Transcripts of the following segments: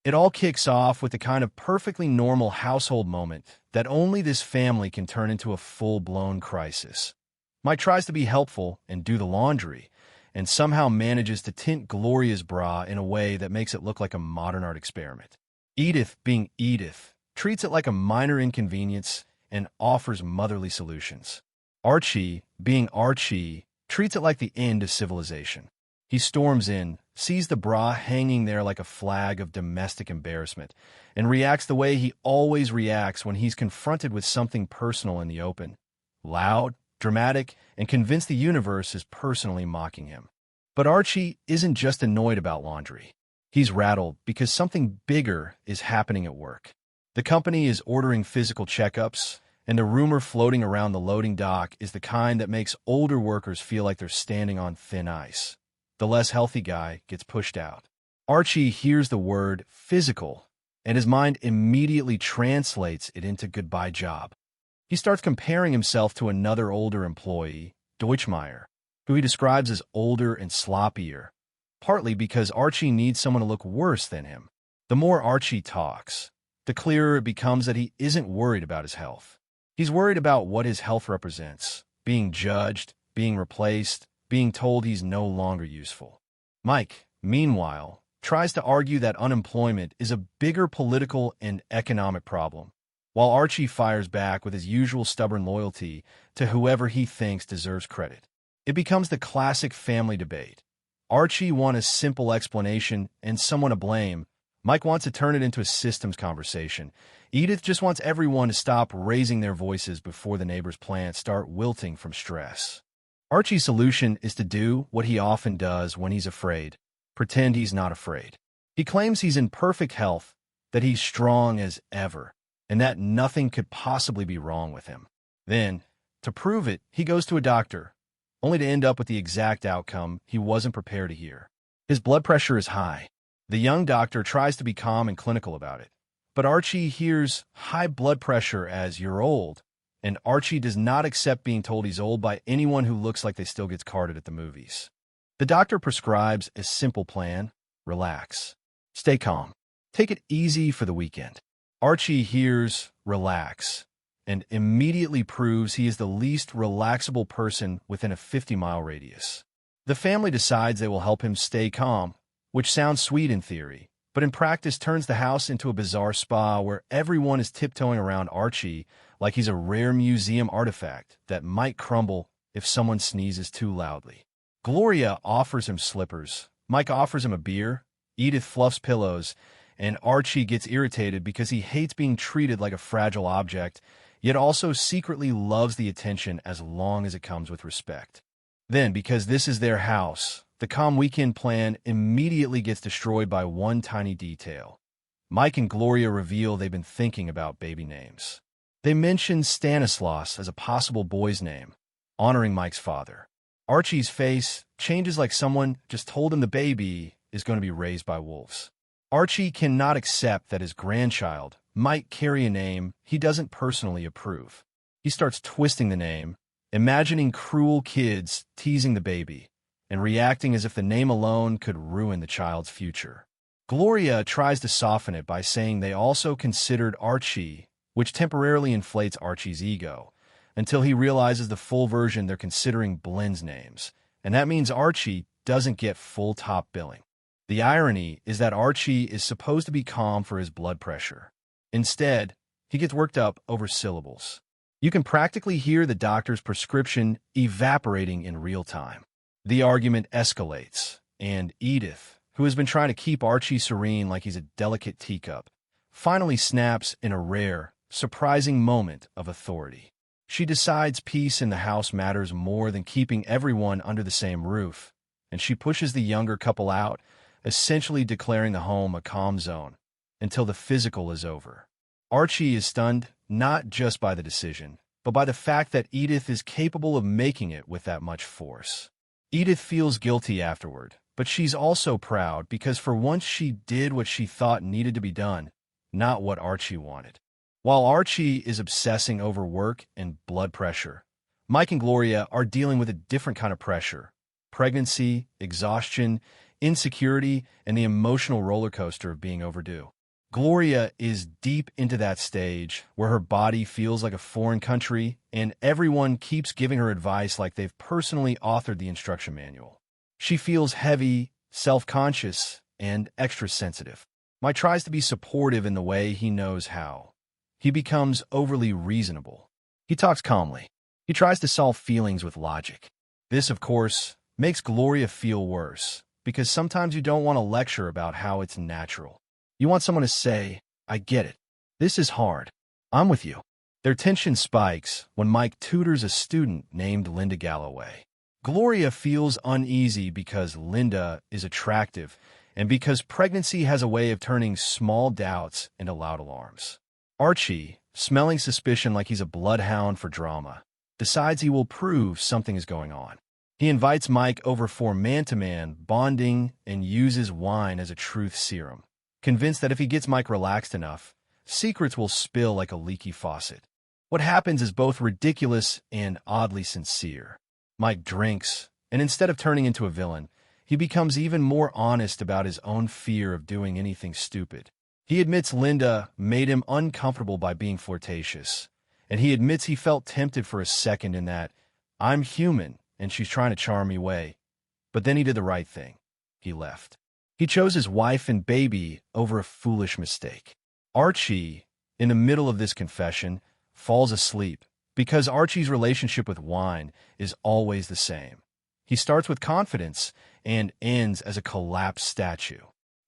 It all kicks off with the kind of perfectly normal household moment that only this family can turn into a full-blown crisis. Mike tries to be helpful and do the laundry, and somehow manages to tint Gloria's bra in a way that makes it look like a modern art experiment. Edith, being Edith, treats it like a minor inconvenience and offers motherly solutions. Archie, being Archie, treats it like the end of civilization. He storms in, sees the bra hanging there like a flag of domestic embarrassment, and reacts the way he always reacts when he's confronted with something personal in the open. Loud, dramatic, and convinced the universe is personally mocking him. But Archie isn't just annoyed about laundry. He's rattled because something bigger is happening at work. The company is ordering physical checkups, and the rumor floating around the loading dock is the kind that makes older workers feel like they're standing on thin ice. The less healthy guy gets pushed out. Archie hears the word physical, and his mind immediately translates it into goodbye job. He starts comparing himself to another older employee, Deutschmeyer, who he describes as older and sloppier, partly because Archie needs someone to look worse than him. The more Archie talks, the clearer it becomes that he isn't worried about his health. He's worried about what his health represents: being judged, being replaced, being told he's no longer useful. Mike, meanwhile, tries to argue that unemployment is a bigger political and economic problem, while Archie fires back with his usual stubborn loyalty to whoever he thinks deserves credit. It becomes the classic family debate. Archie wants a simple explanation and someone to blame. Mike wants to turn it into a systems conversation. Edith just wants everyone to stop raising their voices before the neighbor's plants start wilting from stress. Archie's solution is to do what he often does when he's afraid: pretend he's not afraid. He claims he's in perfect health, that he's strong as ever, and that nothing could possibly be wrong with him. Then, to prove it, he goes to a doctor, only to end up with the exact outcome he wasn't prepared to hear. His blood pressure is high. The young doctor tries to be calm and clinical about it, but Archie hears high blood pressure as "you're old," and Archie does not accept being told he's old by anyone who looks like they still get carded at the movies. The doctor prescribes a simple plan: relax. Stay calm. Take it easy for the weekend. Archie hears relax and immediately proves he is the least relaxable person within a 50-mile radius. The family decides they will help him stay calm, which sounds sweet in theory, but in practice turns the house into a bizarre spa where everyone is tiptoeing around Archie like he's a rare museum artifact that might crumble if someone sneezes too loudly. Gloria offers him slippers, Mike offers him a beer, Edith fluffs pillows, and Archie gets irritated because he hates being treated like a fragile object, yet also secretly loves the attention as long as it comes with respect. Then, because this is their house, the calm weekend plan immediately gets destroyed by one tiny detail. Mike and Gloria reveal they've been thinking about baby names. They mention Stanislaus as a possible boy's name, honoring Mike's father. Archie's face changes like someone just told him the baby is going to be raised by wolves. Archie cannot accept that his grandchild might carry a name he doesn't personally approve. He starts twisting the name, imagining cruel kids teasing the baby, and reacting as if the name alone could ruin the child's future. Gloria tries to soften it by saying they also considered Archie, which temporarily inflates Archie's ego, until he realizes the full version they're considering blends names, and that means Archie doesn't get full top billing. The irony is that Archie is supposed to be calm for his blood pressure. Instead, he gets worked up over syllables. You can practically hear the doctor's prescription evaporating in real time. The argument escalates, and Edith, who has been trying to keep Archie serene like he's a delicate teacup, finally snaps in a rare, surprising moment of authority. She decides peace in the house matters more than keeping everyone under the same roof, and she pushes the younger couple out, essentially declaring the home a calm zone until the physical is over. Archie is stunned not just by the decision, but by the fact that Edith is capable of making it with that much force. Edith feels guilty afterward, but she's also proud because for once she did what she thought needed to be done, not what Archie wanted. While Archie is obsessing over work and blood pressure, Mike and Gloria are dealing with a different kind of pressure: pregnancy, exhaustion, insecurity, and the emotional roller coaster of being overdue. Gloria is deep into that stage where her body feels like a foreign country and everyone keeps giving her advice like they've personally authored the instruction manual. She feels heavy, self-conscious, and extra sensitive. Mike tries to be supportive in the way he knows how. He becomes overly reasonable. He talks calmly. He tries to solve feelings with logic. This, of course, makes Gloria feel worse, because sometimes you don't want to lecture about how it's natural. You want someone to say, "I get it. This is hard. I'm with you." Their tension spikes when Mike tutors a student named Linda Galloway. Gloria feels uneasy because Linda is attractive and because pregnancy has a way of turning small doubts into loud alarms. Archie, smelling suspicion like he's a bloodhound for drama, decides he will prove something is going on. He invites Mike over for man-to-man bonding and uses wine as a truth serum, convinced that if he gets Mike relaxed enough, secrets will spill like a leaky faucet. What happens is both ridiculous and oddly sincere. Mike drinks, and instead of turning into a villain, he becomes even more honest about his own fear of doing anything stupid. He admits Linda made him uncomfortable by being flirtatious, and he admits he felt tempted for a second in that, "I'm human, and she's trying to charm me away." But then he did the right thing. He left. He chose his wife and baby over a foolish mistake. Archie, in the middle of this confession, falls asleep because Archie's relationship with wine is always the same. He starts with confidence and ends as a collapsed statue.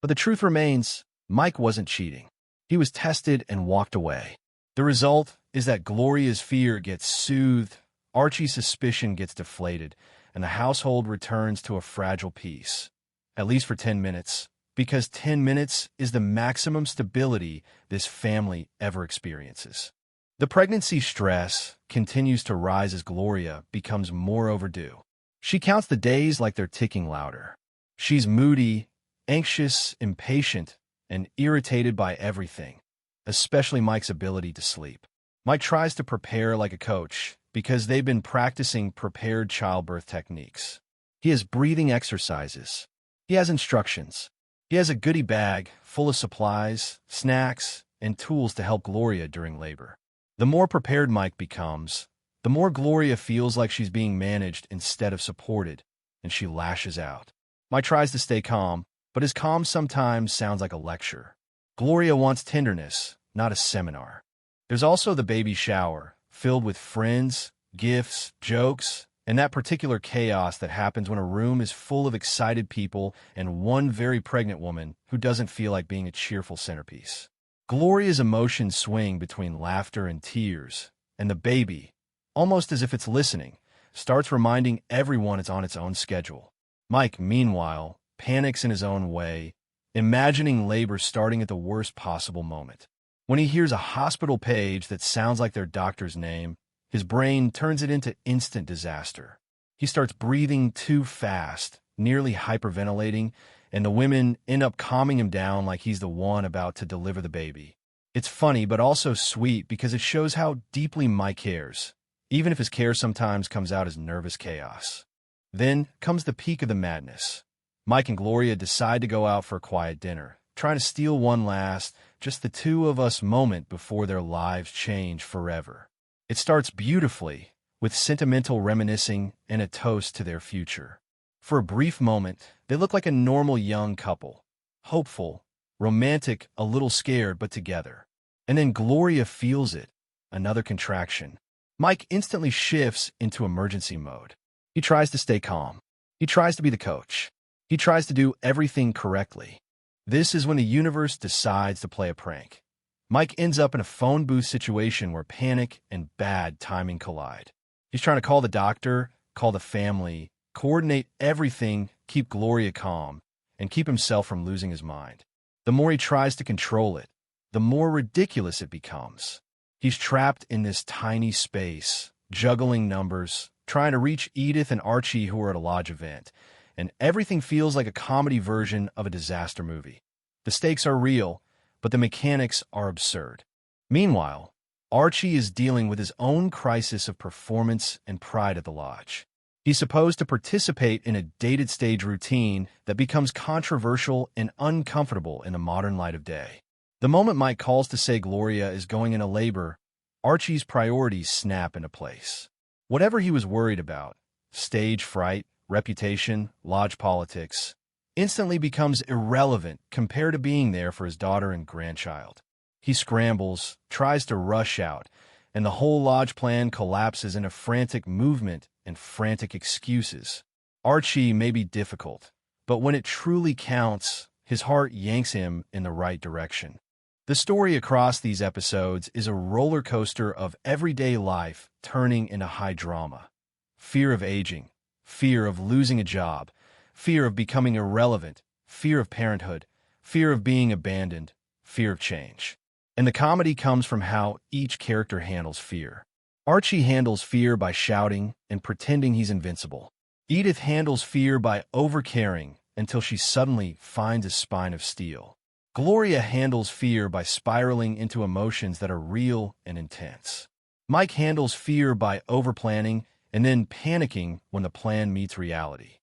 But the truth remains, Mike wasn't cheating. He was tested and walked away. The result is that Gloria's fear gets soothed, Archie's suspicion gets deflated, and the household returns to a fragile peace. At least for 10 minutes, because 10 minutes is the maximum stability this family ever experiences. The pregnancy stress continues to rise as Gloria becomes more overdue. She counts the days like they're ticking louder. She's moody, anxious, impatient, and irritated by everything, especially Mike's ability to sleep. Mike tries to prepare like a coach because they've been practicing prepared childbirth techniques. He has breathing exercises. He has instructions. He has a goodie bag full of supplies, snacks, and tools to help Gloria during labor. The more prepared Mike becomes, the more Gloria feels like she's being managed instead of supported, and she lashes out. Mike tries to stay calm, but his calm sometimes sounds like a lecture. Gloria wants tenderness, not a seminar. There's also the baby shower, filled with friends, gifts, jokes, and that particular chaos that happens when a room is full of excited people and one very pregnant woman who doesn't feel like being a cheerful centerpiece. Gloria's emotions swing between laughter and tears, and the baby, almost as if it's listening, starts reminding everyone it's on its own schedule. Mike, meanwhile, panics in his own way, imagining labor starting at the worst possible moment. When he hears a hospital page that sounds like their doctor's name, his brain turns it into instant disaster. He starts breathing too fast, nearly hyperventilating, and the women end up calming him down like he's the one about to deliver the baby. It's funny, but also sweet because it shows how deeply Mike cares, even if his care sometimes comes out as nervous chaos. Then comes the peak of the madness. Mike and Gloria decide to go out for a quiet dinner, trying to steal one last, just the two of us moment before their lives change forever. It starts beautifully, with sentimental reminiscing and a toast to their future. For a brief moment, they look like a normal young couple, hopeful, romantic, a little scared, but together. And then Gloria feels it, another contraction. Mike instantly shifts into emergency mode. He tries to stay calm. He tries to be the coach. He tries to do everything correctly. This is when the universe decides to play a prank. Mike ends up in a phone booth situation where panic and bad timing collide. He's trying to call the doctor, call the family, coordinate everything, keep Gloria calm, and keep himself from losing his mind. The more he tries to control it, the more ridiculous it becomes. He's trapped in this tiny space, juggling numbers, trying to reach Edith and Archie who are at a lodge event, and everything feels like a comedy version of a disaster movie. The stakes are real, but the mechanics are absurd. Meanwhile, Archie is dealing with his own crisis of performance and pride at the lodge. He's supposed to participate in a dated stage routine that becomes controversial and uncomfortable in the modern light of day. The moment Mike calls to say Gloria is going into labor, Archie's priorities snap into place. Whatever he was worried about, stage fright, reputation, lodge politics, instantly becomes irrelevant compared to being there for his daughter and grandchild. He scrambles, tries to rush out, and the whole lodge plan collapses in a frantic movement and frantic excuses. Archie may be difficult, but when it truly counts, his heart yanks him in the right direction. The story across these episodes is a roller coaster of everyday life turning into high drama. Fear of aging, fear of losing a job, fear of becoming irrelevant, fear of parenthood, fear of being abandoned, fear of change. And the comedy comes from how each character handles fear. Archie handles fear by shouting and pretending he's invincible. Edith handles fear by overcaring until she suddenly finds a spine of steel. Gloria handles fear by spiraling into emotions that are real and intense. Mike handles fear by overplanning and then panicking when the plan meets reality.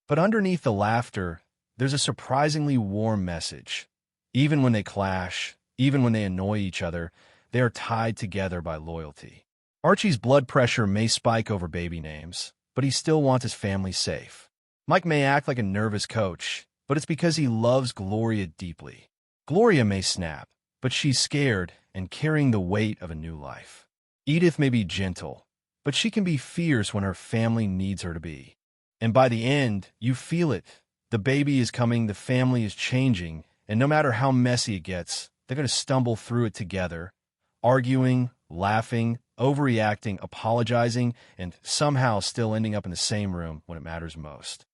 But underneath the laughter, there's a surprisingly warm message. Even when they clash, even when they annoy each other, they are tied together by loyalty. Archie's blood pressure may spike over baby names, but he still wants his family safe. Mike may act like a nervous coach, but it's because he loves Gloria deeply. Gloria may snap, but she's scared and carrying the weight of a new life. Edith may be gentle, but she can be fierce when her family needs her to be. And by the end, you feel it. The baby is coming, the family is changing, and no matter how messy it gets, they're going to stumble through it together, arguing, laughing, overreacting, apologizing, and somehow still ending up in the same room when it matters most.